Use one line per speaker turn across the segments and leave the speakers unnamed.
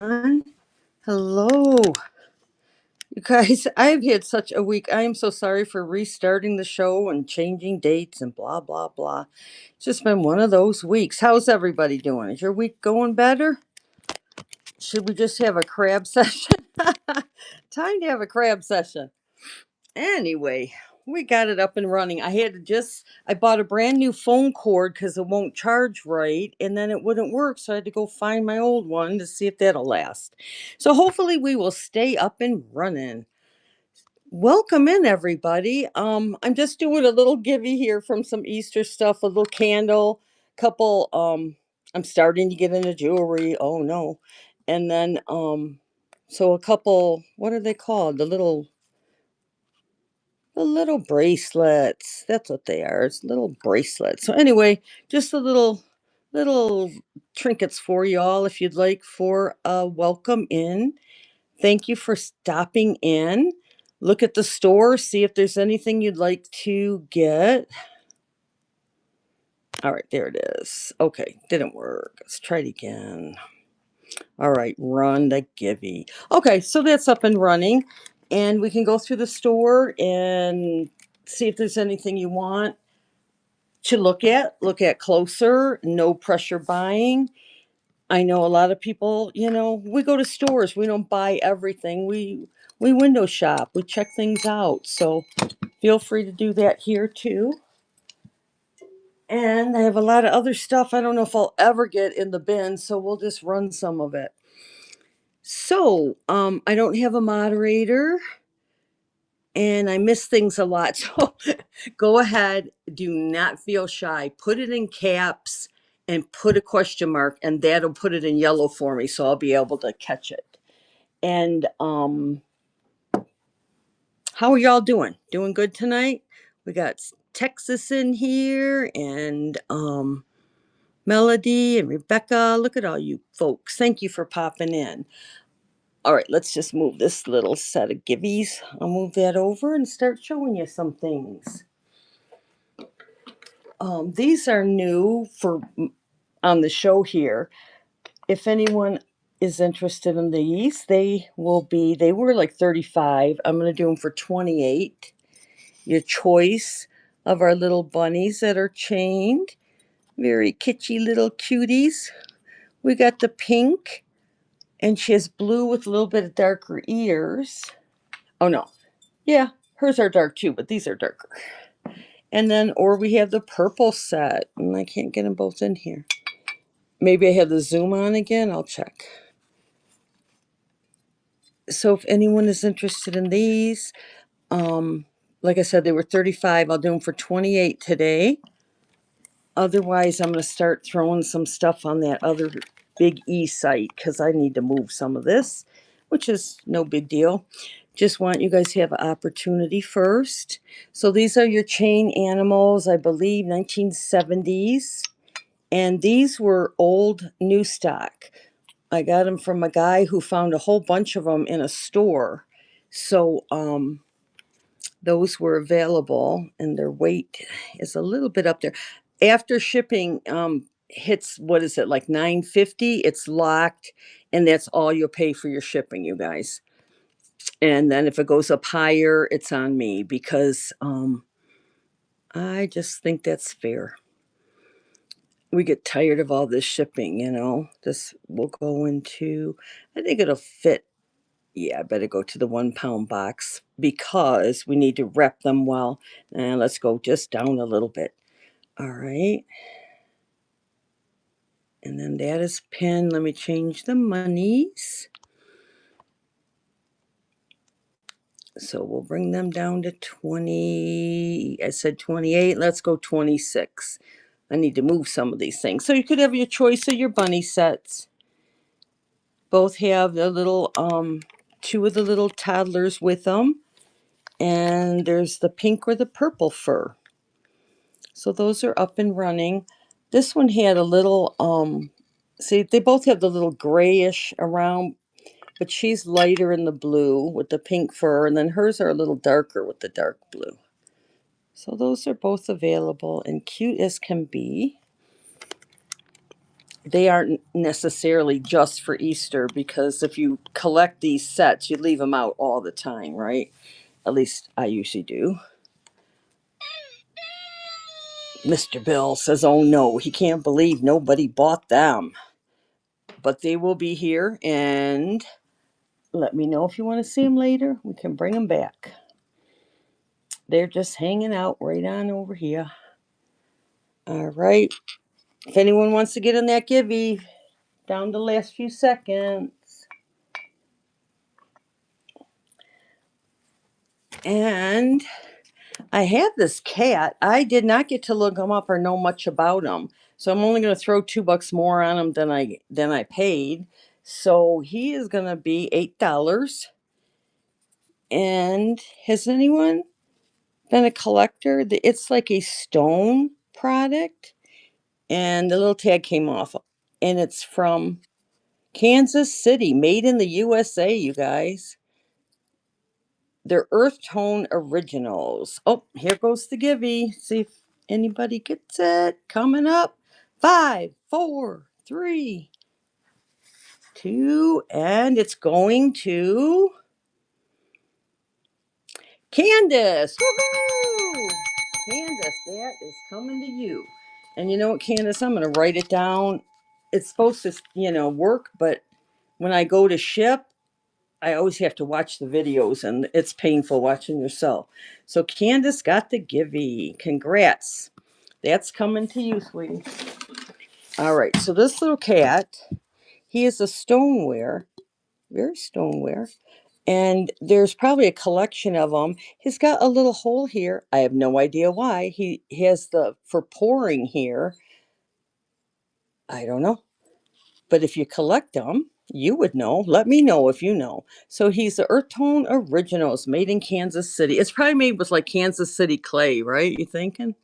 Hello, you guys. I've had such a week. I am so sorry for restarting the show and changing dates and blah, blah, blah. It's just been one of those weeks. How's everybody doing? Is your week going better? Should we just have a crab session? Time to have a crab session. Anyway, we got it up and running. I bought a brand new phone cord because it won't charge right, and then it wouldn't work. So I had to go find my old one to see if that'll last. So hopefully we will stay up and running. Welcome in, everybody. I'm just doing a little givey here from some Easter stuff, a little candle, couple. I'm starting to get into jewelry. Oh no. And then so a couple, what are they called? The little bracelets. That's what they are. It's little bracelets. So anyway, just a little trinkets for y'all if you'd like for a welcome in. Thank you for stopping in. Look at the store, see if there's anything you'd like to get. All right, there it is. Okay, didn't work. Let's try it again. All right, run the givey. Okay, so that's up and running. And we can go through the store and see if there's anything you want to look at closer, no pressure buying. I know a lot of people, we go to stores, we don't buy everything. We window shop, we check things out. So feel free to do that here too. And I have a lot of other stuff I don't know if I'll ever get in the bin, so we'll just run some of it. So, I don't have a moderator and I miss things a lot. So go ahead, do not feel shy. Put it in caps and put a question mark, and that'll put it in yellow for me so I'll be able to catch it. And how are y'all doing? Doing good tonight? We got Texas in here and Melody and Rebecca. Look at all you folks. Thank you for popping in. All right, let's just move this little set of gibbies. I'll move that over and start showing you some things. These are new for on the show here. If anyone is interested in these, they were like 35. I'm going to do them for 28. Your choice of our little bunnies that are chained. Very kitschy little cuties. We got the pink, and she has blue with a little bit of darker ears. Oh no. Yeah, hers are dark too, but these are darker. And then, or we have the purple set, and I can't get them both in here. Maybe I have the zoom on again. I'll check. So if anyone is interested in these, like I said, they were 35. I'll do them for 28 today. Otherwise, I'm going to start throwing some stuff on that other big E site because I need to move some of this, which is no big deal. Just want you guys to have an opportunity first. So these are your chain animals, I believe 1970s. And these were old new stock. I got them from a guy who found a whole bunch of them in a store. So those were available, and their weight is a little bit up there. After shipping hits, what is it, like 950? It's locked, and that's all you'll pay for your shipping, you guys. And then if it goes up higher, it's on me because I just think that's fair. We get tired of all this shipping, This will go into, I think it'll fit. Yeah, I better go to the 1 pound box because we need to wrap them well. And let's go just down a little bit. All right. And then that is pinned. Let me change the monies. So we'll bring them down to 20. I said 28. Let's go 26. I need to move some of these things. So you could have your choice of your bunny sets. Both have the little, two of the little toddlers with them. And there's the pink or the purple fur. So those are up and running. This one had a little, see, they both have the little grayish around, but she's lighter in the blue with the pink fur, and then hers are a little darker with the dark blue. So those are both available and cute as can be. they aren't necessarily just for Easter, because if you collect these sets, you leave them out all the time, right? At least I usually do. Mr. Bill says, oh no, he can't believe nobody bought them. But they will be here, and let me know if you want to see them later. We can bring them back. They're just hanging out right on over here. All right. If anyone wants to get in that givey, down the last few seconds. And I have this cat. I did not get to look him up or know much about him. So I'm only going to throw $2 more on him than I paid. So he is going to be $8. And has anyone been a collector? It's like a stone product, and the little tag came off, and it's from Kansas City, made in the USA, you guys. They're Earth Tone Originals. Oh, here goes the givey. See if anybody gets it. Coming up. 5, 4, 3, 2, and it's going to Candace. Woohoo! Candace, that is coming to you. And you know what, Candace? I'm going to write it down. It's supposed to, work, but when I go to ship, I always have to watch the videos, and it's painful watching yourself. So Candace got the givey. Congrats. That's coming to you, sweetie. All right. So this little cat, he is a stoneware, very stoneware. And there's probably a collection of them. He's got a little hole here. I have no idea why. He has the for pouring here. I don't know. But if you collect them, you would know. Let me know if you know. So he's the Earth Tone Originals, made in Kansas City. It's probably made with like Kansas City clay, right? You thinking?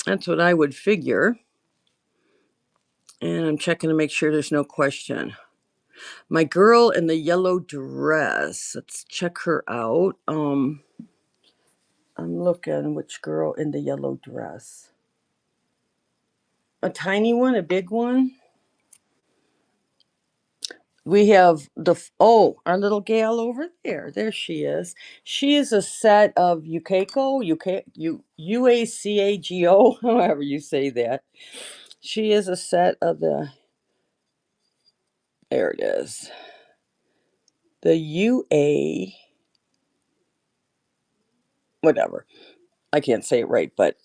That's what I would figure. And I'm checking to make sure there's no question. My girl in the yellow dress. Let's check her out. I'm looking which girl in the yellow dress. A tiny one, a big one. We have our little gal over there. There she is. She is a set of UACAGO, however you say that. She is a set of there it is. The UA, whatever. I can't say it right, but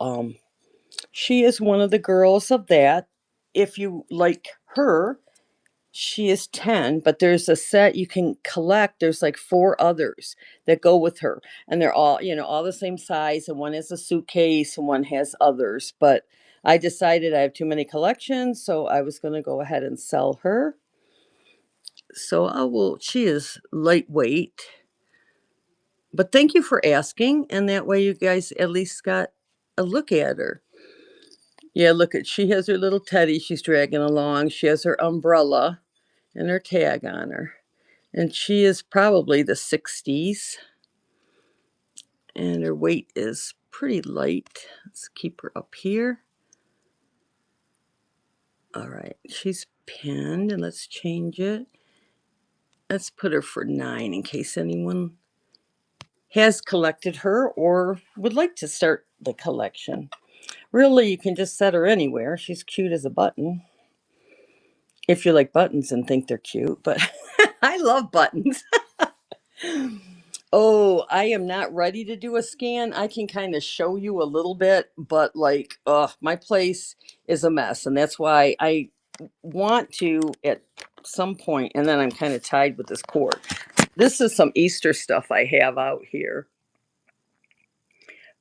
she is one of the girls of that. If you like her, she is 10, but there's a set you can collect. There's like 4 others that go with her, and they're all the same size, and one has a suitcase and one has others. But I decided I have too many collections, so I was going to go ahead and sell her. So she is lightweight. But thank you for asking, and that way you guys at least got a look at her. Yeah, she has her little teddy she's dragging along. She has her umbrella and her tag on her. And she is probably the 60s. And her weight is pretty light. Let's keep her up here. All right, she's pinned, and let's change it. Let's put her for 9 in case anyone has collected her or would like to start the collection. Really, you can just set her anywhere. She's cute as a button. If you like buttons and think they're cute, but I love buttons. Oh, I am not ready to do a scan. I can kind of show you a little bit, but my place is a mess. And that's why I want to at some point, and then I'm kind of tied with this cord. This is some Easter stuff I have out here.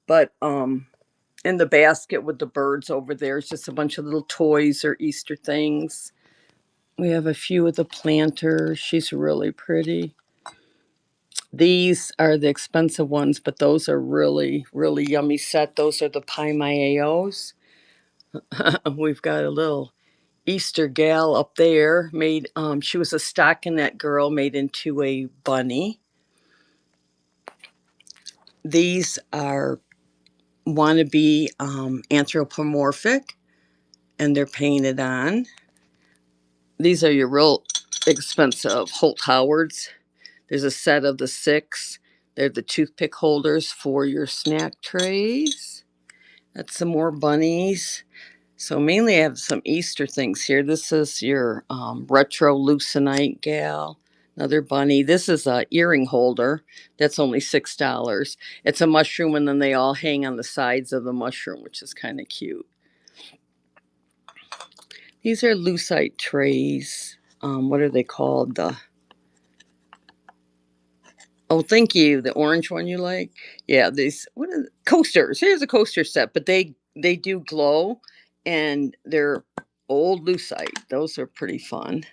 But in the basket with the birds over there is just a bunch of little toys or Easter things. We have a few of the planters. She's really pretty. These are the expensive ones, but those are really, really yummy set. Those are the Pai Maeos. We've got a little Easter gal up there she was a stockinette girl made into a bunny. These are wannabe anthropomorphic, and they're painted on. These are your real expensive Holt Howards. There's a set of the 6. They're the toothpick holders for your snack trays. That's some more bunnies. So mainly I have some Easter things here. This is your retro leucinite gal. Another bunny. This is a earring holder. That's only $6. It's a mushroom, and then they all hang on the sides of the mushroom, which is kind of cute. These are lucite trays. What are they called? Oh, thank you. The orange one you like? Yeah, these what are coasters. Here's a coaster set, but they do glow, and they're old lucite. Those are pretty fun.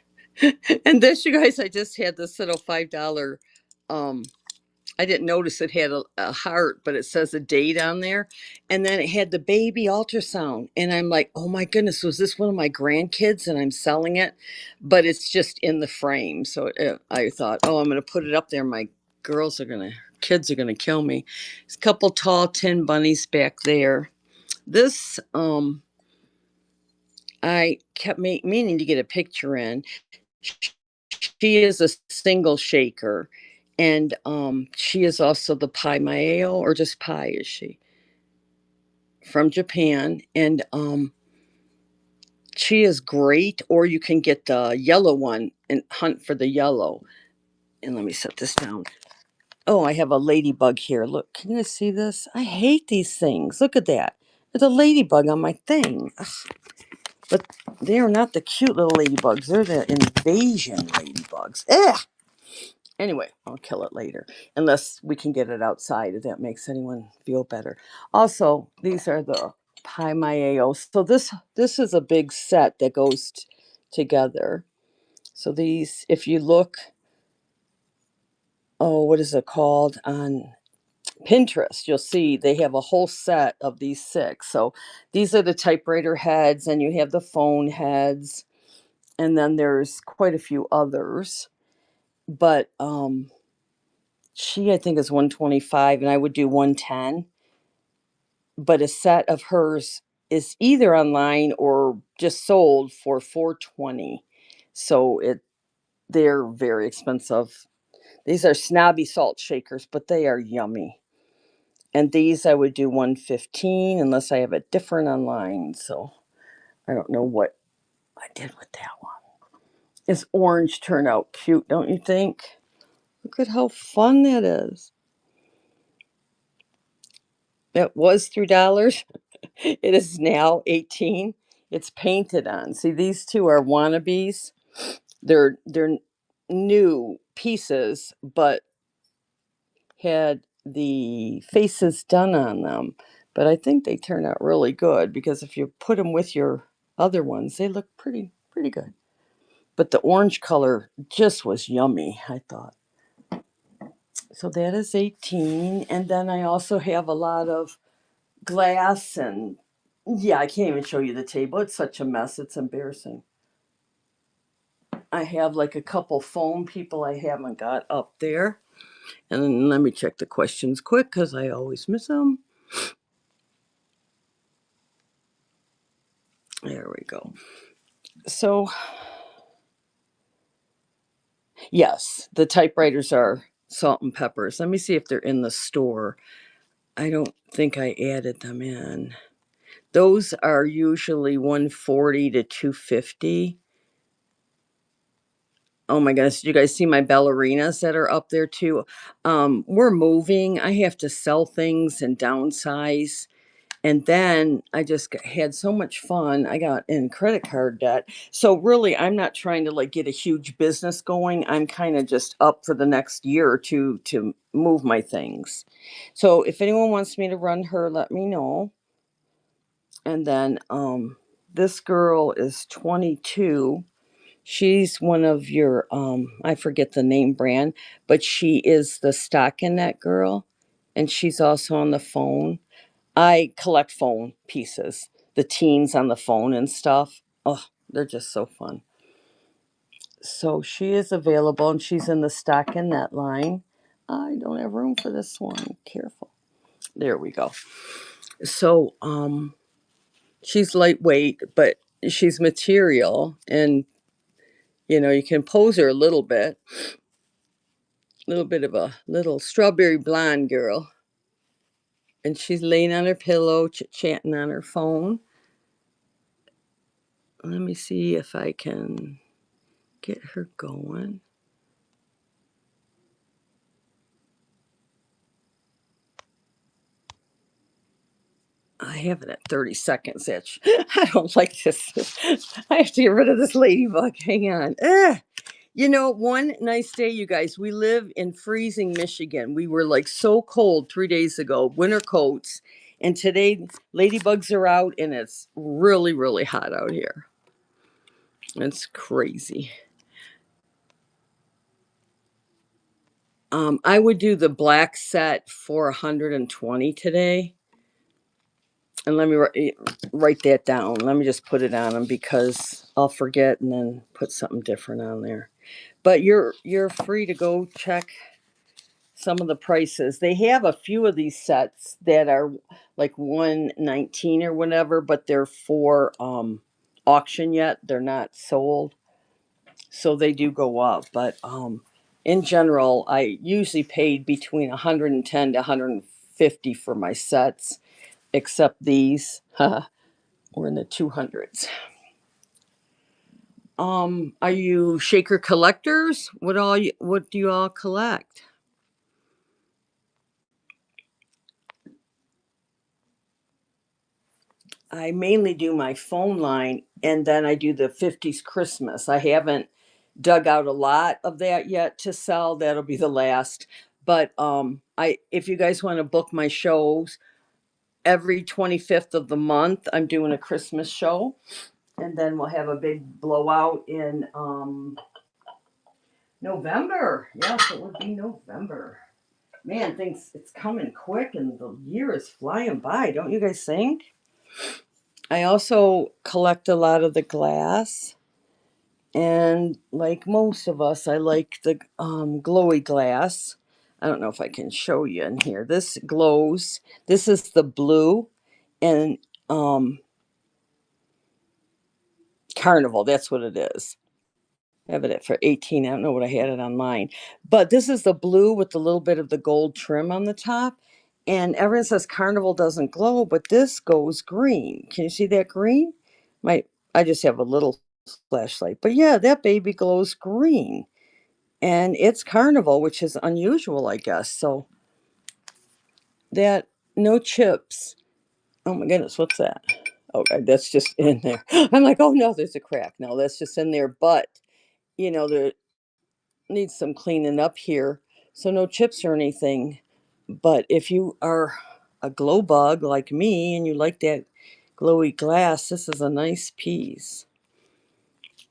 And this, you guys, I just had this little $5. Um, I didn't notice it had a heart, but it says a date on there. And then it had the baby ultrasound. And I'm like, oh my goodness, was this one of my grandkids? And I'm selling it, but it's just in the frame. So I thought, oh, I'm going to put it up there. My kids are going to kill me. There's a couple tall tin bunnies back there. This, I kept meaning to get a picture in. She is a single shaker, and she is also the Pai Maeo, or just Pai, is she? From Japan, and she is great. Or you can get the yellow one and hunt for the yellow. And let me set this down. Oh, I have a ladybug here. Look, can you see this? I hate these things. Look at that. There's a ladybug on my thing. Ugh. But they are not the cute little ladybugs. They're the invasion ladybugs. Ugh. Anyway, I'll kill it later, unless we can get it outside, if that makes anyone feel better. Also, these are the Pai Maeo. So this is a big set that goes together. So these, if you look, oh, what is it called on Pinterest? You'll see they have a whole set of these 6. So these are the typewriter heads, and you have the phone heads, and then there's quite a few others. But she, I think, is 125, and I would do 110. But a set of hers is either online or just sold for 420. So they're very expensive. These are snobby salt shakers, but they are yummy. And these I would do 115 unless I have a different online. So I don't know what I did with that one. This orange turned out cute, don't you think? Look at how fun that is. It was $3. It is now 18. It's painted on. See, these two are wannabes. They're new pieces, but had the faces done on them. But I think they turn out really good, because if you put them with your other ones, they look pretty good. But the orange color just was yummy, I thought. So that is 18. And then I also have a lot of glass, and yeah, I can't even show you the table. It's such a mess. It's embarrassing. I have like a couple phone people I haven't got up there. And then let me check the questions quick, because I always miss them. There we go. So, yes, the typewriters are salt and peppers. Let me see if they're in the store. I don't think I added them in. Those are usually 140 to 250. Oh my goodness, did you guys see my ballerinas that are up there too? We're moving. I have to sell things and downsize. And then I just had so much fun. I got in credit card debt. So really, I'm not trying to like get a huge business going. I'm kind of just up for the next year or two to move my things. So if anyone wants me to run her, let me know. And then this girl is 22. She's one of your I forget the name brand, but she is the stockinette girl, and she's also on the phone. I collect phone pieces, the teens on the phone and stuff. Oh, they're just so fun. So she is available, and she's in the stockinette line. I don't have room for this one. Careful. There we go. So she's lightweight, but she's material, and You know, you can pose her a little bit. A little bit of a little strawberry blonde girl. And she's laying on her pillow, chatting on her phone. Let me see if I can get her going. I have it at 30 seconds, itch. I don't like this. I have to get rid of this ladybug. Hang on. You know, one nice day, you guys, we live in freezing Michigan. We were like so cold 3 days ago, winter coats. And today, ladybugs are out and it's really, really hot out here. It's crazy. I would do the black set for 120 today. And let me write that down. Let me just put it on them because I'll forget and then put something different on there. But you're free to go check some of the prices. They have a few of these sets that are like 119 or whatever, but they're for auction yet. They're not sold. So they do go up, but in general, I usually paid between 110 to 150 for my sets, except these. We're in the 200s. Are you shaker collectors? What do you all collect? I mainly do my phone line and then I do the 50s Christmas. I haven't dug out a lot of that yet to sell. That'll be the last. But I if you guys want to book my shows, every 25th of the month I'm doing a Christmas show and then we'll have a big blowout in November. Yes, it would be November. Man, things it's coming quick and the year is flying by, don't you guys think? I also collect a lot of the glass, and like most of us, I like the glowy glass. I don't know if I can show you in here. This glows. This is the blue, and Carnival. That's what it is. I have it for 18. I don't know what I had it online. But this is the blue with a little bit of the gold trim on the top. And everyone says Carnival doesn't glow, but this goes green. Can you see that green? My I just have a little flashlight. But yeah, that baby glows green. And it's Carnival, which is unusual, I guess. So that no chips. Oh my goodness, what's that? Okay, that's just in there. I'm like, oh no, there's a crack. No, that's just in there. But there needs some cleaning up here. So no chips or anything. But if you are a glow bug like me and you like that glowy glass, this is a nice piece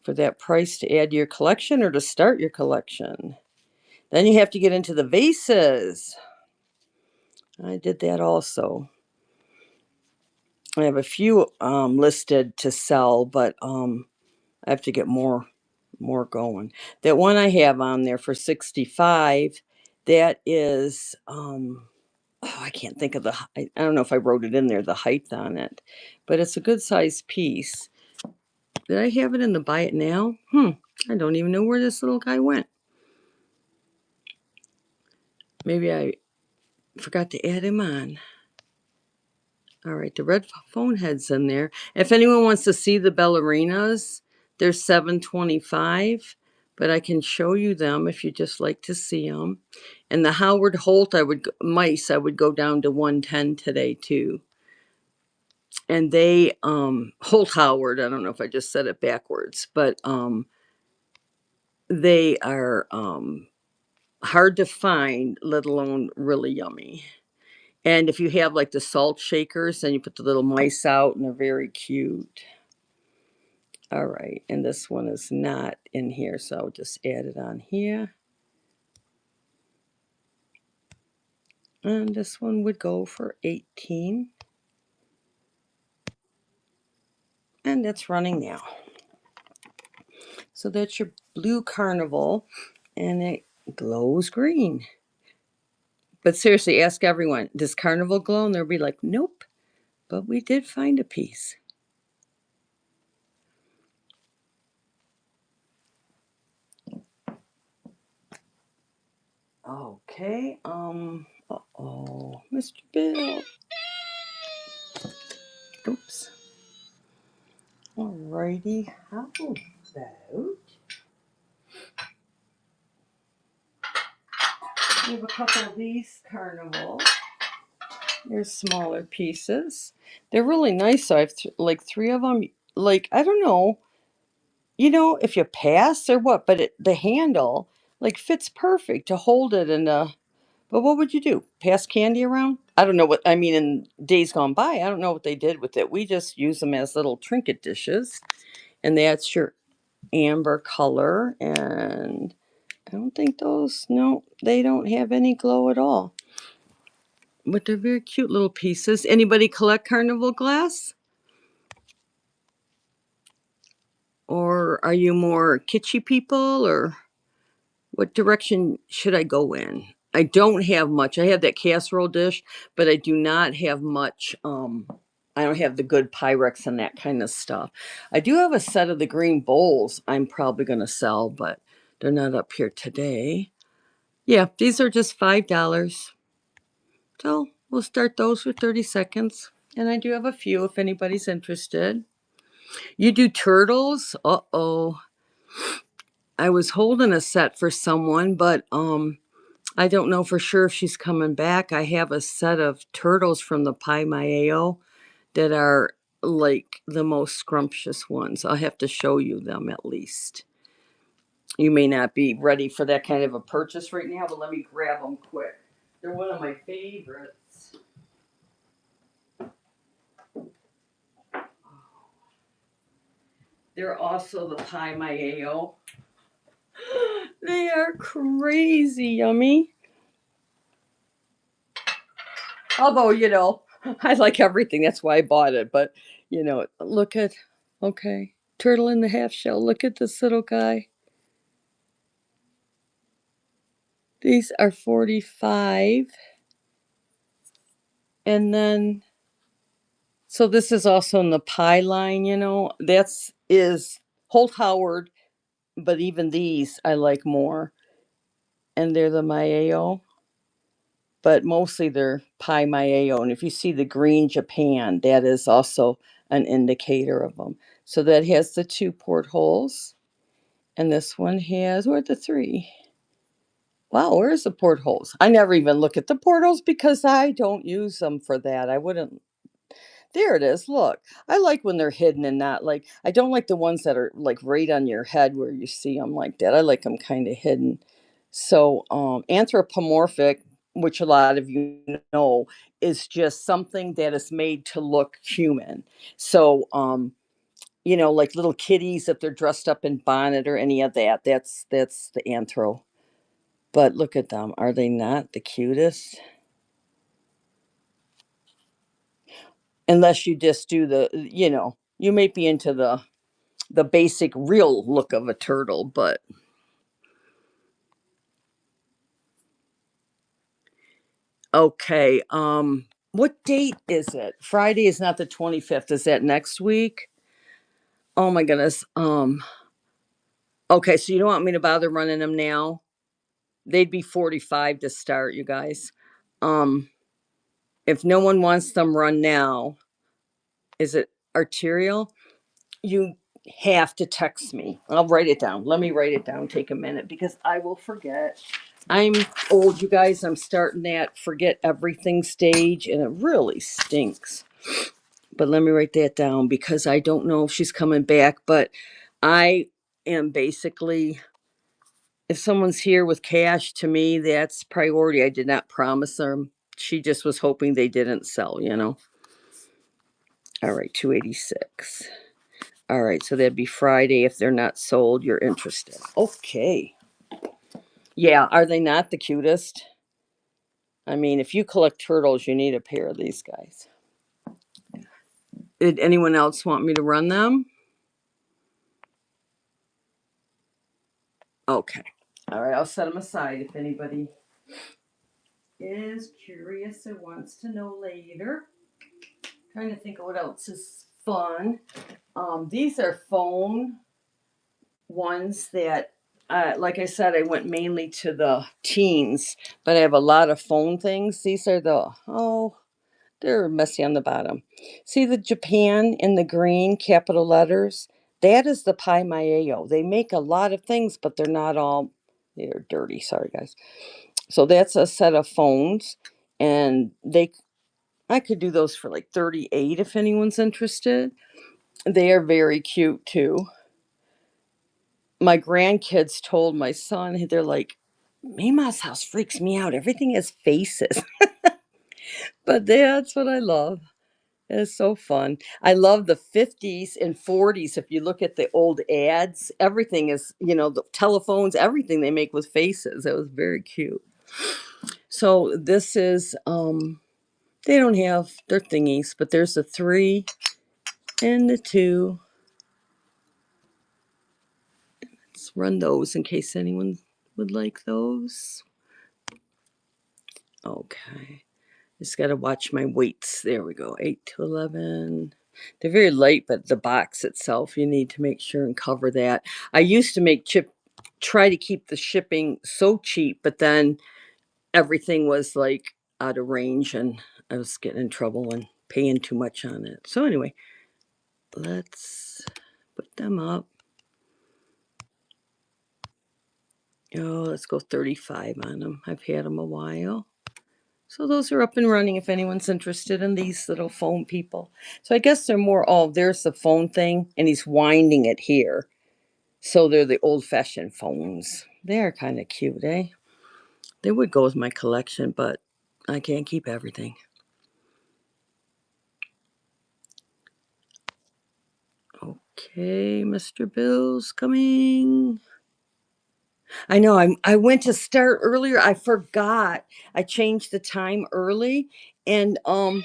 for that price to add to your collection or to start your collection. Then you have to get into the vases. I did that also. I have a few listed to sell, but I have to get more going. That one I have on there for 65, that is oh, I can't think of I don't know if I wrote it in there, the height on it, but it's a good sized piece. Did I have it in the buy it now? I don't even know where this little guy went. Maybe I forgot to add him on. All right, the red phone head's in there. If anyone wants to see the ballerinas, they're 725, but I can show you them if you just like to see them. And the Howard Holt, mice, I would go down to 110 today too. And they Holt Howard, I don't know if I just said it backwards, but they are hard to find, let alone really yummy. And if you have like the salt shakers, then you put the little mice out and they're very cute. All right, and this one is not in here, so I'll just add it on here. And this one would go for 18. And it's running now. So that's your blue Carnival, and it glows green. But seriously, ask everyone, does Carnival glow? And they'll be like, nope. But we did find a piece. Okay, uh-oh, Mr. Bill. Oops. Alrighty, how about we have a couple of these Carnival. They're smaller pieces. They're really nice. So I have like three of them. Like, I don't know, if you pass or what, but the handle like fits perfect to hold it and but what would you do? Pass candy around? I don't know what I mean in days gone by. I don't know what they did with it. We just use them as little trinket dishes. And that's your amber color, and I don't think those, no, they don't have any glow at all. But they're very cute little pieces. Anybody collect carnival glass? Or are you more kitschy people, or what direction should I go in? I don't have much. I have that casserole dish, but I do not have much. I don't have the good Pyrex and that kind of stuff. I do have a set of the green bowls I'm probably going to sell, but they're not up here today. Yeah, these are just $5. So we'll start those for 30 seconds. And I do have a few if anybody's interested. You do turtles? Uh-oh. I was holding a set for someone, but I don't know for sure if she's coming back. I have a set of turtles from the Pai Maeo that are like the most scrumptious ones. I'll have to show you them at least. You may not be ready for that kind of a purchase right now, but let me grab them quick. They're one of my favorites. They're also the Pai Maeo. They are crazy yummy. Although, I like everything. That's why I bought it. But, look at, okay, turtle in the half shell. Look at this little guy. These are 45. And then, so this is also in the pie line, That's is Holt Howard, but even these I like more. And they're the Maeo, but mostly they're Pai Maeo. And if you see the green Japan, that is also an indicator of them. So that has the 2 portholes. And this one has, where are the 3? Wow, where's the portholes? I never even look at the portholes because I don't use them for that. I wouldn't. There it is. Look, I like when they're hidden and not like, I don't like the ones that are like right on your head where you see them like that. I like them kind of hidden. So, anthropomorphic, which a lot of you know, is just something that is made to look human. So, like little kitties, if they're dressed up in bonnet or any of that, that's the anthro. But look at them. Are they not the cutest? Unless you just do you may be into the basic real look of a turtle, but okay. What date is it? Friday is not the 25th. Is that next week? Oh my goodness. Okay, so you don't want me to bother running them now? They'd be 45 to start, you guys. Um, if no one wants them run now, is it arterial? You have to text me. I'll write it down. Let me write it down. Take a minute because I will forget. I'm old, you guys. I'm starting that forget everything stage, and it really stinks. But let me write that down because I don't know if she's coming back. But I am basically, if someone's here with cash, to me, that's priority. I did not promise them. She just was hoping they didn't sell. All right, 286. All right, so that'd be Friday. If they're not sold, you're interested. Okay. Yeah, are they not the cutest? I mean, if you collect turtles, you need a pair of these guys. Did anyone else want me to run them? Okay. All right, I'll set them aside if anybody is curious or wants to know later. Trying to think of what else is fun. These are phone ones that like I said, I went mainly to the teens, but I have a lot of phone things. These are the, oh, they're messy on the bottom. See the Japan in the green capital letters? That is the Pai Maeo. They make a lot of things, but they're not all, they're dirty. Sorry, guys. So that's a set of phones, and I could do those for like 38 if anyone's interested. They are very cute too. My grandkids told my son, they're like, Mima's house freaks me out. Everything has faces. But that's what I love. It's so fun. I love the 50s and 40s. If you look at the old ads, everything is, the telephones, everything they make with faces. It was very cute. So this is, they don't have their thingies, but there's the 3 and the 2. Let's run those in case anyone would like those. Okay. Just got to watch my weights. There we go. 8 to 11. They're very light, but the box itself, you need to make sure and cover that. I used to try to keep the shipping so cheap, but then everything was like out of range and I was getting in trouble and paying too much on it. So, anyway, let's put them up. Oh, let's go 35 on them. I've had them a while. So those are up and running if anyone's interested in these little phone people. So I guess they're more, oh, there's the phone thing, and he's winding it here. So they're the old-fashioned phones. They're kind of cute, eh? They would go with my collection, but I can't keep everything. Okay, Mr. Bill's coming. I know. I went to start earlier. I forgot. I changed the time early, and I'm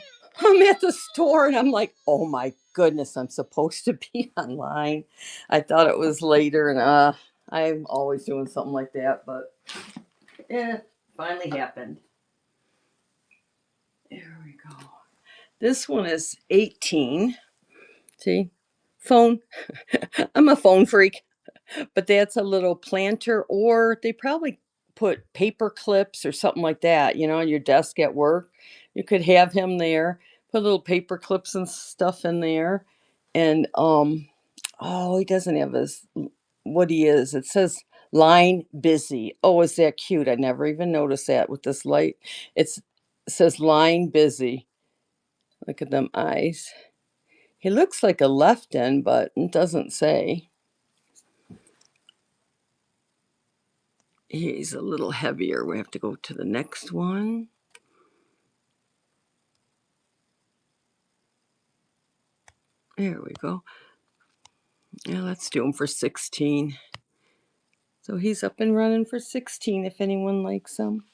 at the store, and I'm like, oh my goodness, I'm supposed to be online. I thought it was later, and I'm always doing something like that, but finally happened. There we go. This one is 18. See, phone. I'm a phone freak. But that's a little planter, or they probably put paper clips or something like that, on your desk at work. You could have him there, put little paper clips and stuff in there. And oh, he doesn't have what he is. It says line busy. Oh, is that cute? I never even noticed that with this light. It says line busy. Look at them eyes. He looks like a left-in, but it doesn't say. He's a little heavier. We have to go to the next one. There we go. Yeah, let's do him for 16. So he's up and running for 16 if anyone likes him.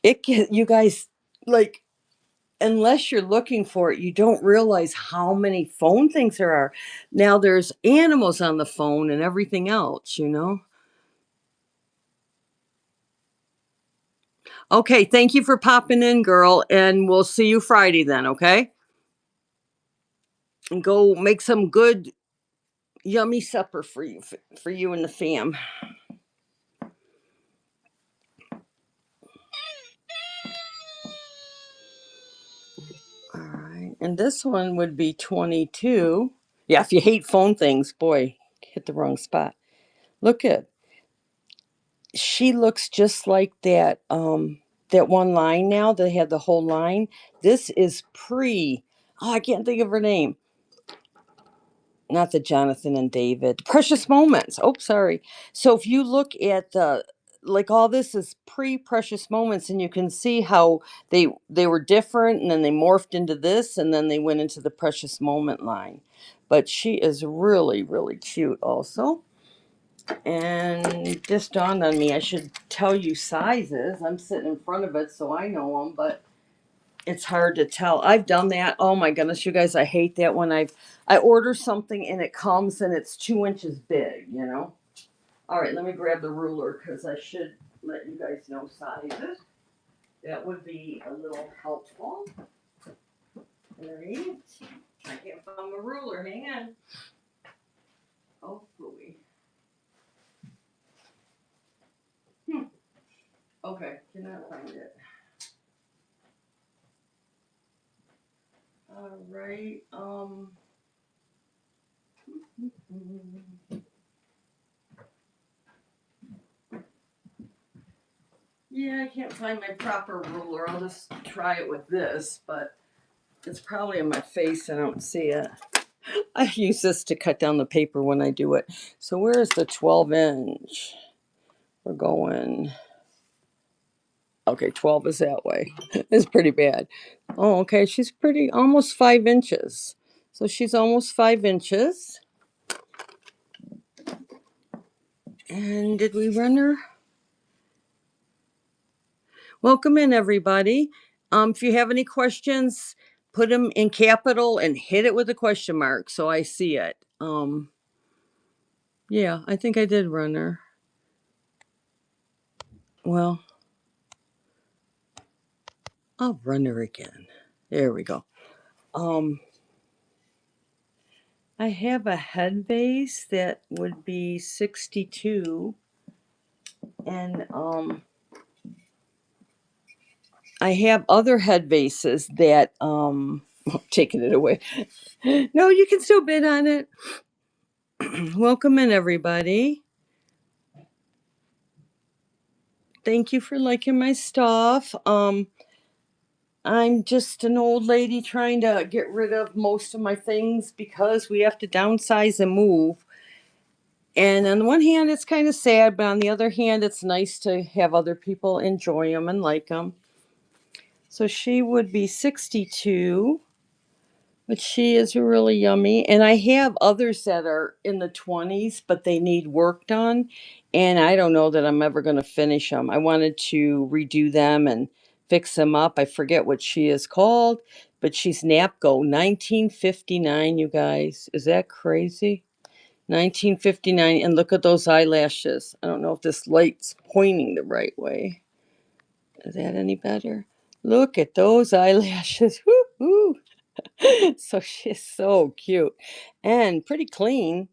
You guys, like, unless you're looking for it, you don't realize how many phone things there are. Now there's animals on the phone and everything else. Okay, thank you for popping in, girl, and we'll see you Friday then, okay? And go make some good yummy supper for you and the fam. All right. And this one would be 22. Yeah, if you hate phone things, boy, hit the wrong spot. Look at, she looks just like that one line now. They had the whole line. This is I can't think of her name. Not the Jonathan and David. Precious Moments. Oh, sorry. So if you look at all this is pre-Precious Moments, and you can see how they were different, and then they morphed into this, and then they went into the Precious Moment line. But she is really, really cute also. And this dawned on me, I should tell you sizes. I'm sitting in front of it, so I know them, but it's hard to tell. I've done that. Oh my goodness, you guys, I hate that when I order something and it comes and it's 2 inches big. All right, let me grab the ruler because I should let you guys know sizes. That would be a little helpful. All right. I can't find my ruler. Hang on. Oh, boy. Okay, cannot find it. All right. Yeah, I can't find my proper ruler. I'll just try it with this, but it's probably in my face. I don't see it. I use this to cut down the paper when I do it. So where is the 12 inch? We're going. Okay, 12 is that way. It's pretty bad. Oh, okay. She's pretty, almost 5 inches. So she's almost 5 inches. And did we run her? Welcome in, everybody. If you have any questions, put them in capital and hit it with a question mark so I see it. Yeah, I think I did run her. Well, I'll run her again. There we go. I have a head base that would be 62, and I have other head bases that taking it away. No, you can still bid on it. Welcome in, everybody. Thank you for liking my stuff. I'm just an old lady trying to get rid of most of my things because we have to downsize and move. And on the one hand, it's kind of sad, but on the other hand, it's nice to have other people enjoy them and like them. So she would be 62, but she is really yummy. And I have others that are in the 20s, but they need work done. And I don't know that I'm ever going to finish them. I wanted to redo them and fix them up. I forget what she is called, but she's Napco 1959, you guys. Is that crazy? 1959. And look at those eyelashes. I don't know if this light's pointing the right way. Is that any better? Look at those eyelashes. Woo-hoo. So she's so cute and pretty clean.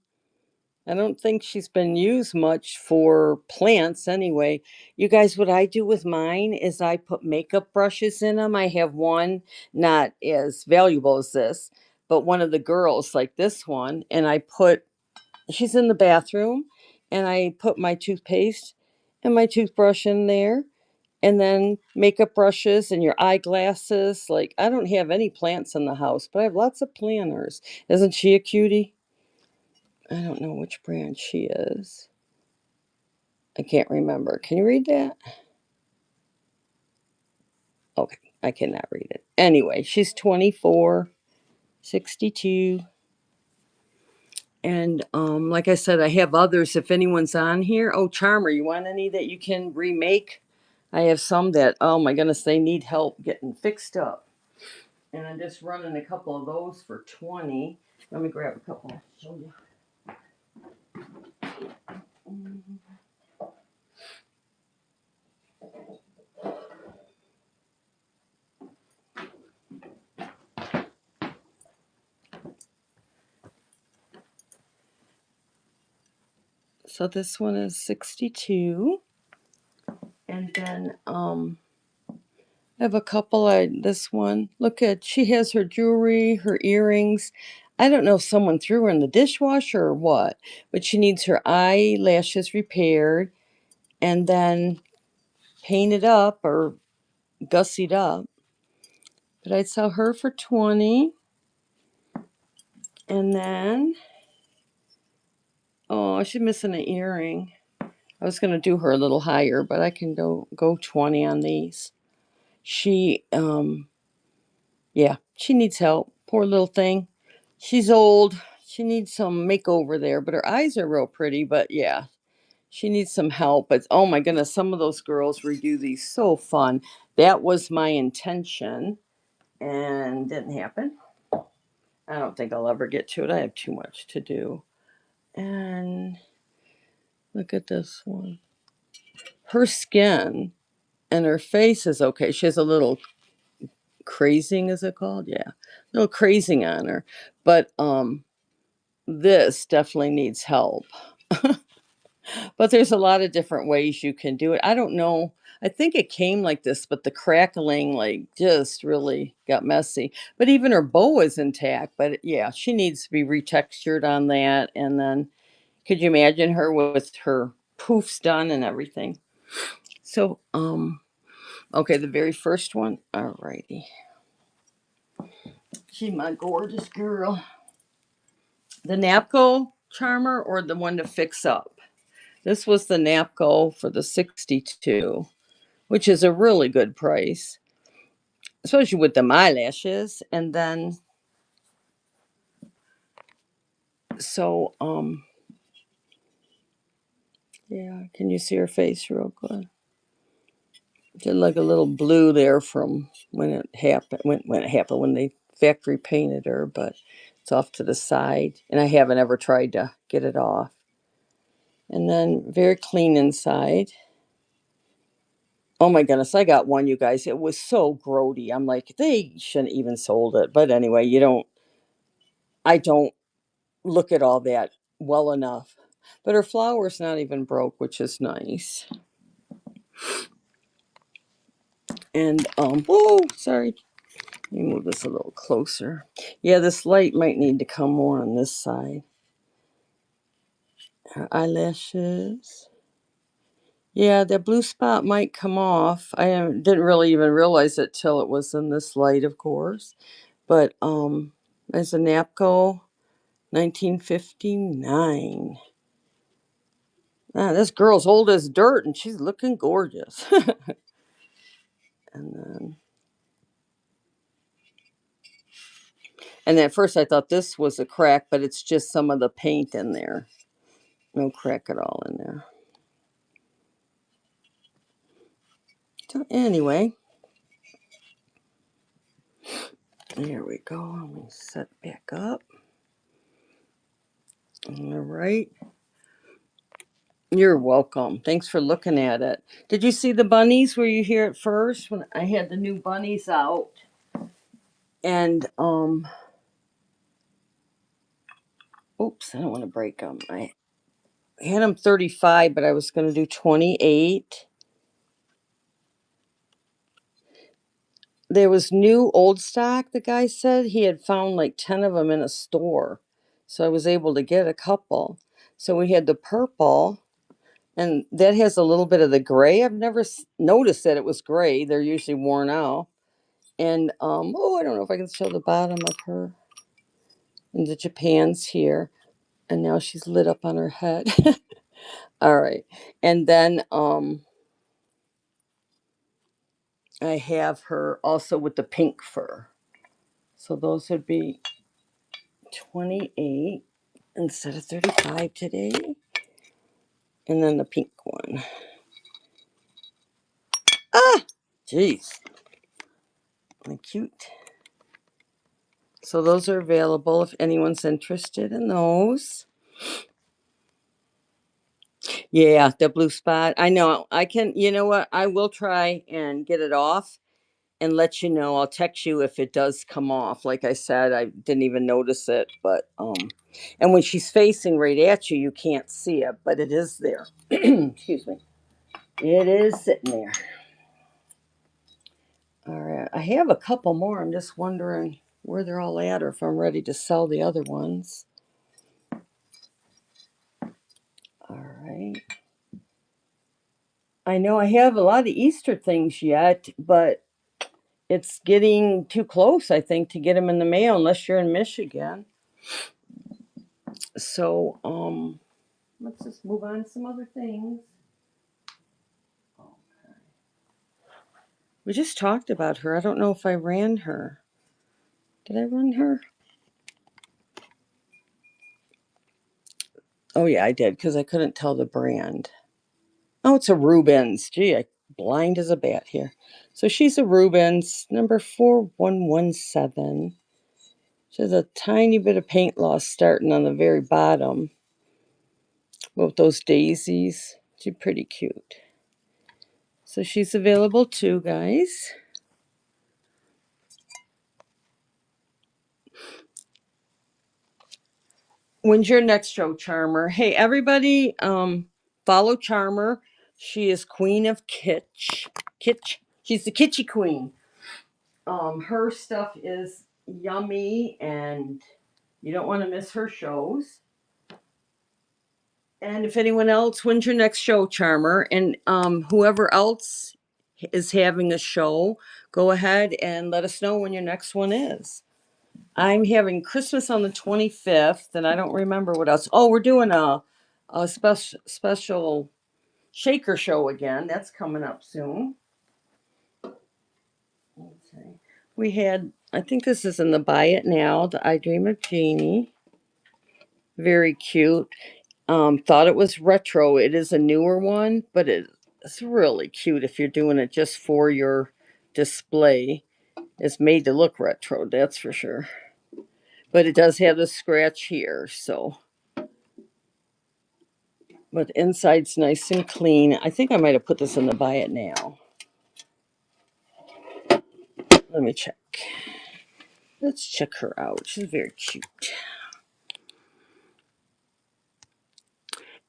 I don't think she's been used much for plants anyway. You guys, what I do with mine is I put makeup brushes in them. I have one, not as valuable as this, but one of the girls like this one. And she's in the bathroom, and I put my toothpaste and my toothbrush in there, and then makeup brushes and your eyeglasses. Like, I don't have any plants in the house, but I have lots of planters. Isn't she a cutie? I don't know which brand she is. I can't remember. Can you read that? Okay, I cannot read it. Anyway, she's 24, 62. And like I said, I have others if anyone's on here. Oh, Charmer, you want any that you can remake? I have some that, oh my goodness, they need help getting fixed up. And I'm just running a couple of those for 20. Let me grab a couple. Show you. So this one is 62. And then I have a couple. This one, look at, she has her jewelry, her earrings. I don't know if someone threw her in the dishwasher or what, but she needs her eyelashes repaired and then painted up or gussied up. But I'd sell her for 20. And then, oh, she's missing an earring. I was going to do her a little higher, but I can go 20 on these. She, yeah, she needs help. Poor little thing. She's old. She needs some makeover there, but her eyes are real pretty. But yeah, she needs some help. But oh my goodness, some of those girls redo these so fun. That was my intention and didn't happen. I don't think I'll ever get to it. I have too much to do. And look at this one. Her skin and her face is okay. She has a little crazing, is it called? Yeah. A little crazing on her. But this definitely needs help. But there's a lot of different ways you can do it. I don't know. I think it came like this, but the crackling like just really got messy. But even her bow is intact. But yeah, she needs to be retextured on that. And then could you imagine her with her poofs done and everything? So, okay, the very first one. All righty. She's my gorgeous girl. The Napco charmer or the one to fix up? This was the Napco for the 62, which is a really good price, especially with the eyelashes. And then, so, yeah, can you see her face real good? Did like a little blue there from when it happened, when it happened, when they factory painted her, but it's off to the side. And I haven't ever tried to get it off. And then very clean inside. Oh my goodness, I got one, you guys. It was so grody. I'm like, they shouldn't even sold it. But anyway, I don't look at all that well enough. But her flower's not even broke, which is nice. And whoa, sorry. Let me move this a little closer. Yeah, this light might need to come more on this side. Her eyelashes. Yeah, that blue spot might come off. I didn't really even realize it till it was in this light, of course. But there's a Napco 1959. Ah, this girl's old as dirt and she's looking gorgeous. and then and at first I thought this was a crack, but it's just some of the paint in there. No crack at all in there. So anyway, there we go. Let me set back up. All right. You're welcome. Thanks for looking at it. Did you see the bunnies? Were you here at first when I had the new bunnies out? And oops, I don't want to break them. I had them 35, but I was going to do 28. There was new old stock. The guy said he had found like 10 of them in a store. So I was able to get a couple. So we had the purple, and that has a little bit of the gray. I've never noticed that it was gray. They're usually worn out. And oh, I don't know if I can show the bottom of her. And the Japan's here. And now she's lit up on her head. All right. And then I have her also with the pink fur. So those would be 28 instead of 35 today. And then the pink one. Ah, jeez. Cute. So those are available if anyone's interested in those. Yeah, the blue spot. I know. I can, you know what? I will try and get it off and let you know. I'll text you if it does come off. Like I said, I didn't even notice it, but and when she's facing right at you, you can't see it, but it is there. Excuse me. It is sitting there. All right. I have a couple more. I'm just wondering where they're all at or if I'm ready to sell the other ones. All right. I know I have a lot of Easter things yet, but it's getting too close, I think, to get them in the mail unless you're in Michigan. So, let's just move on to some other things. We just talked about her. I don't know if I ran her. Did I run her? Oh, yeah, I did because I couldn't tell the brand. Oh, it's a Rubens. Gee, I blind as a bat here. So she's a Rubens, number 4117. She has a tiny bit of paint loss starting on the very bottom. With those daisies. She's pretty cute. So she's available too, guys. When's your next show, Charmer? Hey, everybody, follow Charmer. She is queen of kitsch. Kitsch. She's the kitschy queen. Her stuff is yummy, and you don't want to miss her shows. And if anyone else, when's your next show, Charmer? And whoever else is having a show, go ahead and let us know when your next one is. I'm having Christmas on the 25th, and I don't remember what else. Oh, we're doing a special shaker show again. That's coming up soon. Okay. We had, I think this is in the Buy It Now, the I Dream of Jeannie. Very cute. Thought it was retro. It is a newer one, but it's really cute if you're doing it just for your display. It's made to look retro, that's for sure. But it does have the scratch here, so. But the inside's nice and clean. I think I might have put this in the Buy It Now. Let me check. Let's check her out. She's very cute.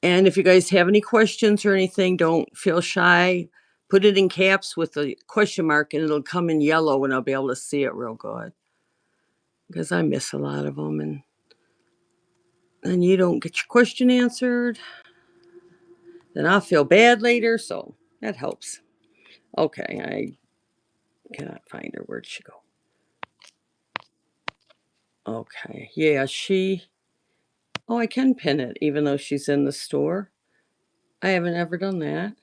And if you guys have any questions or anything, don't feel shy. Put it in caps with a question mark, and it'll come in yellow, and I'll be able to see it real good. Because I miss a lot of them, and then you don't get your question answered. Then I'll feel bad later, so that helps. Okay, I cannot find her. Where'd she go? Okay, yeah, oh, I can pin it even though she's in the store. I haven't ever done that.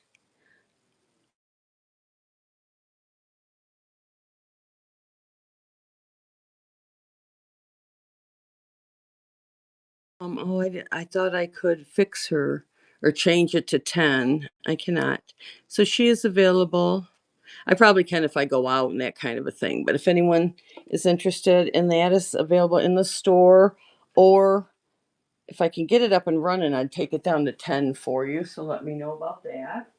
Oh, I thought I could fix her or change it to 10. I cannot. So she is available. I probably can if I go out and that kind of a thing. But if anyone is interested in that, it's available in the store. Or if I can get it up and running, I'd take it down to 10 for you. So let me know about that.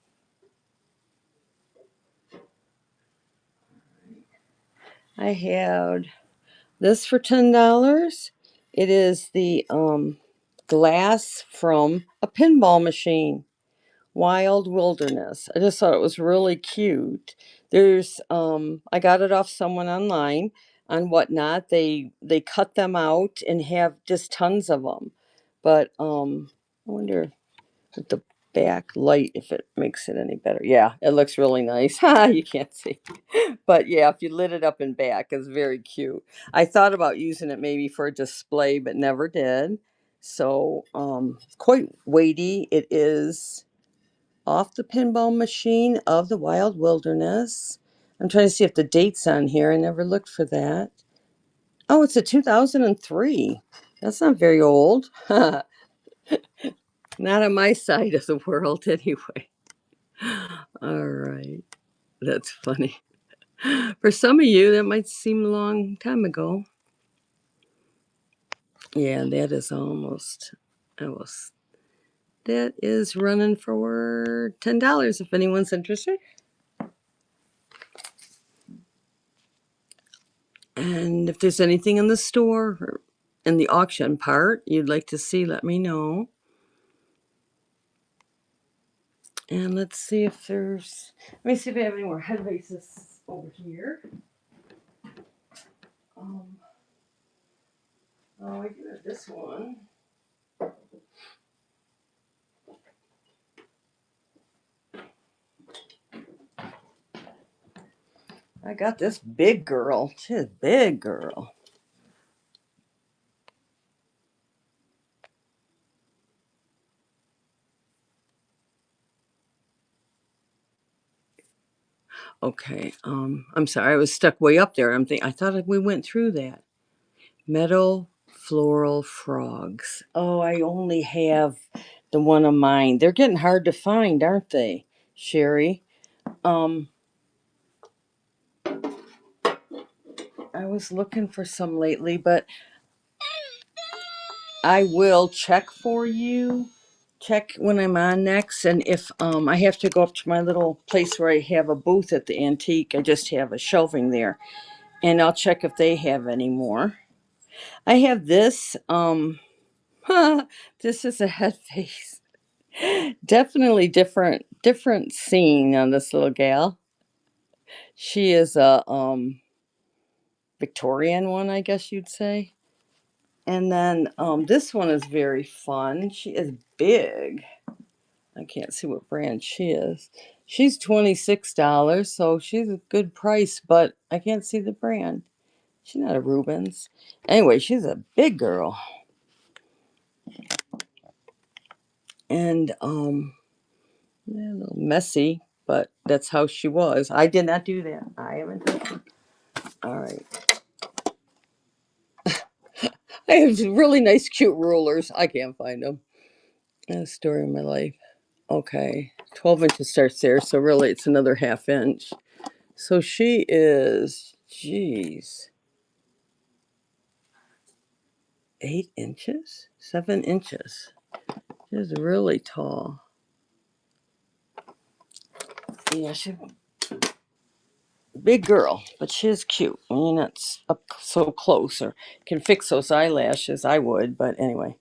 I had this for $10. It is the glass from a pinball machine. Wild Wilderness. I just thought it was really cute. There's I got it off someone online on Whatnot. They cut them out and have just tons of them. But I wonder with the back light if it makes it any better. Yeah, it looks really nice. Ha, you can't see. But yeah, if you lit it up in back, it's very cute. I thought about using it maybe for a display, but never did. So quite weighty. It is off the pinball machine of the Wild Wilderness. I'm trying to see if the date's on here. I never looked for that. Oh, it's a 2003. That's not very old. Not on my side of the world, anyway. All right. That's funny. For some of you, that might seem a long time ago. Yeah, that is almost. That is running for $10 if anyone's interested. And if there's anything in the store or in the auction part you'd like to see, let me know. And let's see if let me see if I have any more head vases over here. Um, I do have this one. I got this big girl. She's a big girl. Okay. I'm sorry, I was stuck way up there. I thought we went through that. Metal floral frogs. Oh, I only have the one of mine. They're getting hard to find, aren't they, Sherry? Um, I was looking for some lately, but I will check for you. Check when I'm on next, and if I have to go up to my little place where I have a booth at the antique, I just have a shelving there, and I'll check if they have any more. I have this. This is a head face. Definitely different scene on this little gal. She is a Victorian one, I guess you'd say. And then this one is very fun. She is big. I can't see what brand she is. She's $26, so she's a good price, but I can't see the brand. She's not a Rubens. Anyway, she's a big girl. And yeah, a little messy, but that's how she was. I did not do that. I haven't done it. All right. I have really nice, cute rulers. I can't find them. A story of my life. Okay. 12 inches starts there, so really it's another half inch. So she is, geez, 8 inches? 7 inches. She's really tall. Yeah, she's a big girl, but she is cute. I mean, not up so close or can fix those eyelashes. I would, but anyway.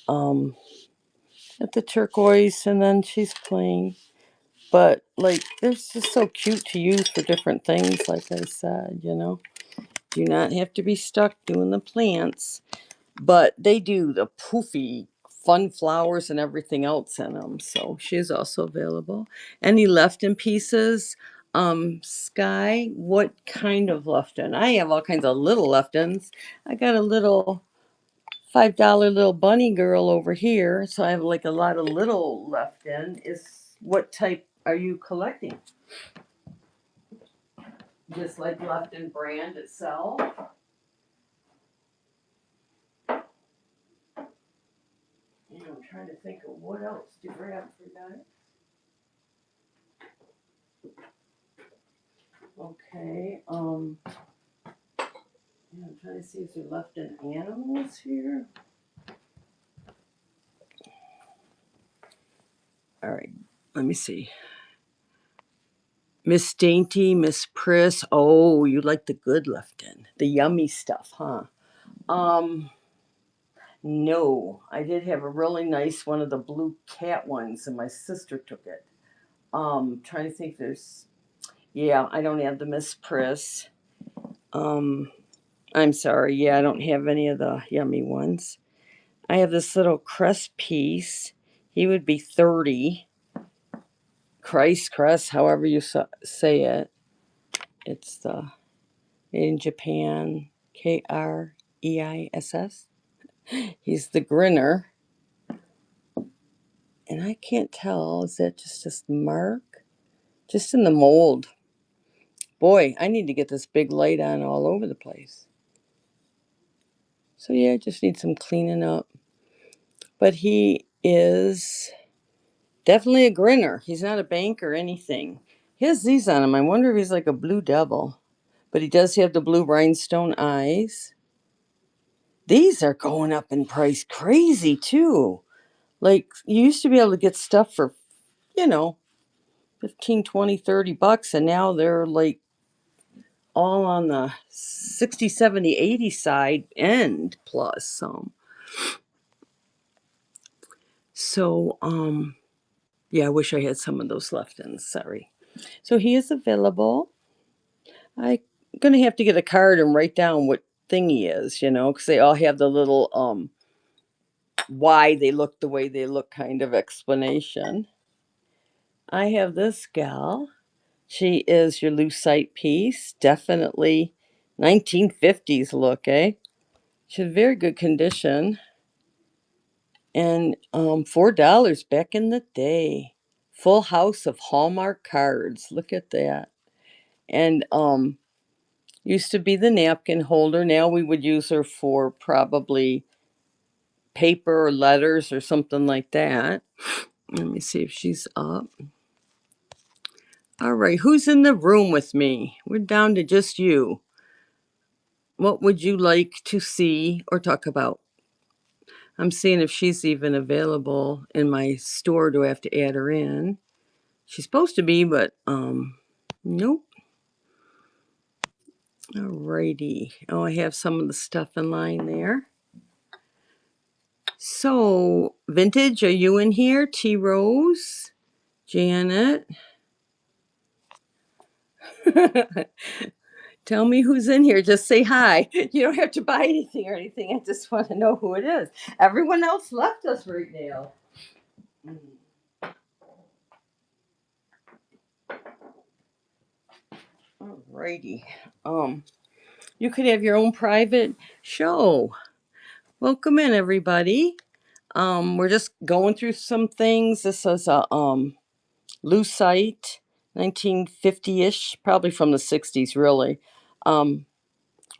Um, at the turquoise, and then she's plain. But like, they're just so cute to use for different things. Like I said, do not have to be stuck doing the plants, but they do the poofy, fun flowers and everything else in them. So she's also available. Any left in pieces? Sky, what kind of left in? I have all kinds of little left ins. I got a little $5 little bunny girl over here. So I have like a lot of little left in. Is what type are you collecting? Just like left in brand itself? I'm trying to think of what else to grab for that. Okay, yeah, I'm trying to see if they're left in animals here. All right, let me see. Miss Dainty, Miss Priss. Oh, you like the good left in, the yummy stuff, huh? Um, no, I did have a really nice one of the blue cat ones, and my sister took it. Trying to think. Yeah, I don't have the Miss Priss. Um, I'm sorry. Yeah, I don't have any of the yummy ones. I have this little crest piece. He would be 30. Crest, however you say it. It's the made in Japan. Kreiss. He's the grinner. And I can't tell. Is that just a mark? Just in the mold. Boy, I need to get this big light on all over the place. So yeah, I just need some cleaning up. But he is definitely a grinner. He's not a bank or anything. He has these on him. I wonder if he's like a blue devil. But he does have the blue rhinestone eyes. These are going up in price crazy too. Like you used to be able to get stuff for, you know, 15, 20, $30, and now they're like all on the 60, 70, 80 side and plus some. So, yeah, I wish I had some of those left in. Sorry. So he is available. I'm gonna have to get a card and write down what thing he is, because they all have the little why they look the way they look kind of explanation. I have this gal. She is your lucite piece, definitely 1950s look, eh? She's very good condition, and $4 back in the day. Full house of Hallmark cards. Look at that. And used to be the napkin holder. Now we would use her for probably paper or letters or something like that. Let me see if she's up. All right, who's in the room with me? We're down to just you. What would you like to see or talk about? I'm seeing if she's even available in my store. Do I have to add her in? She's supposed to be, but nope. Alrighty. Oh, I have some of the stuff in line there. So, Vintage, are you in here? T Rose, Janet. Tell me who's in here. Just say hi. You don't have to buy anything or anything. I just want to know who it is. Everyone else left us right now. Alrighty. You could have your own private show. Welcome in, everybody. We're just going through some things. This is a lucite, 1950-ish, probably from the 60s, really. One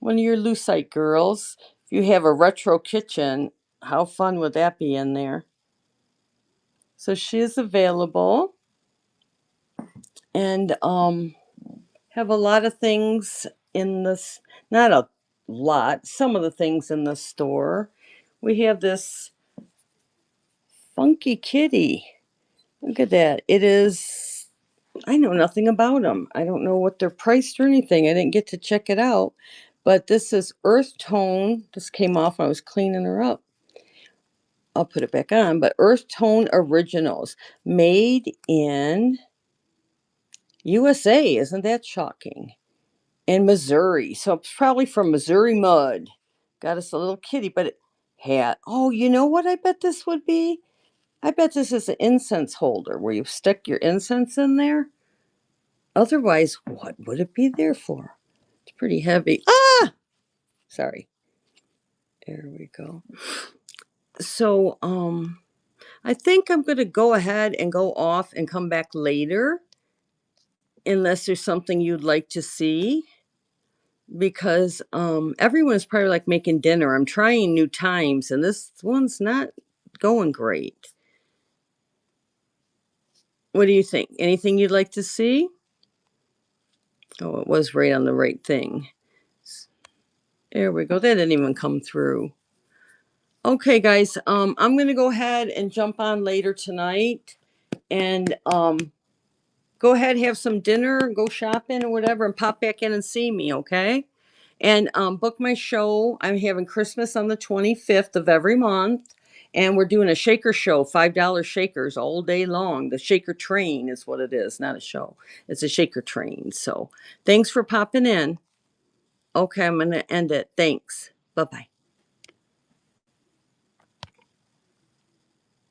of your lucite girls. If you have a retro kitchen, how fun would that be in there? So she is available, and have a lot of things in this. Not a lot. Some of the things in the store. We have this funky kitty. Look at that. It is. I know nothing about them. I don't know what they're priced or anything. I didn't get to check it out. But this is Earth Tone. This came off when I was cleaning her up. I'll put it back on. But Earth Tone Originals. Made in USA. Isn't that shocking? And Missouri. So it's probably from Missouri Mud. Got us a little kitty, but it had. Oh, you know what I bet this would be? I bet this is an incense holder where you stick your incense in there. Otherwise, what would it be there for? It's pretty heavy. Ah! Sorry. There we go. So, I think I'm going to go ahead and go off and come back later, unless there's something you'd like to see, because everyone's probably like making dinner. I'm trying new times, and this one's not going great. What do you think? Anything you'd like to see? Oh, it was right on the right thing. There we go. That didn't even come through. Okay, guys. I'm gonna go ahead and jump on later tonight, and go ahead, have some dinner, go shopping or whatever, and pop back in and see me. Okay. And book my show. I'm having Christmas on the 25th of every month. And we're doing a shaker show, $5 shakers all day long. The shaker train is what it is, not a show. It's a shaker train. So thanks for popping in. Okay, I'm going to end it. Thanks. Bye bye.